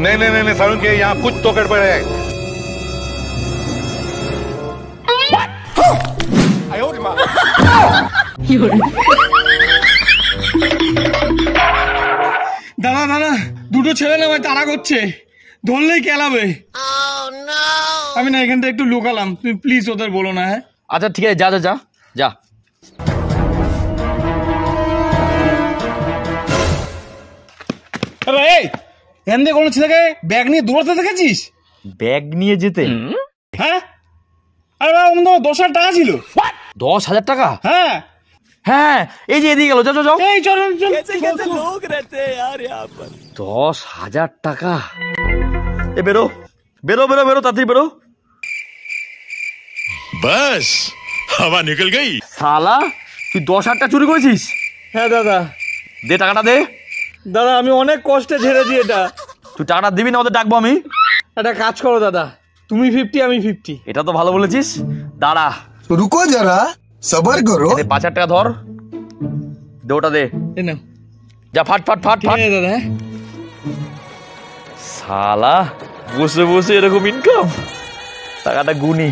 नहीं नहीं नहीं सारुण के यहाँ कुछ तो गड़बड़ है। দাদা দাদা দুটো ছেলে না ভাই তাড়া করছে, ধরলেই কেলাবে। আমি না এখানটা একটু লুকালাম, তুমি প্লিজ ওদের বলো না। হ্যাঁ আচ্ছা ঠিক আছে, যা যা যা যা। এই এমনি কোনো ছেলেকে ব্যাগ নিয়ে দৌড়াতে দেখেছিস? ব্যাগ নিয়ে যেতে? হ্যাঁ আরে বাবা, 10,000 টাকা ছিল। 10,000 টাকা? হ্যাঁ হ্যাঁ এই যে এদিকে গেল, যাও যাও যাও। এই চল চল। 10,000 টাকা? এ বেরো বেরো বেরো বেরো, তাড়াতাড়ি বেরো। बस हवा निकल गई। শালা তুই 10,000 টাকা চুরি করেছিস? হ্যাঁ দাদা। দে টাকাটা দে। দাদা আমি অনেক কষ্টে ঝেড়েছি এটা। তুই টাকাটা দিবি না ওদের ডাকবো আমি। একটা কাজ করো দাদা, তুমি 50 আমি 50। এটা তো ভালো বলেছিস, দাঁড়া। रुको जरा सबर करो। 5,000 টাকা ধর, দে ওটা দে। এই নাও। যা ফাট ফাট ফাট ফাট। দাদা হ্যাঁ শালা বসে বসে এরকম ইনকাম, টাকাটা গুনি।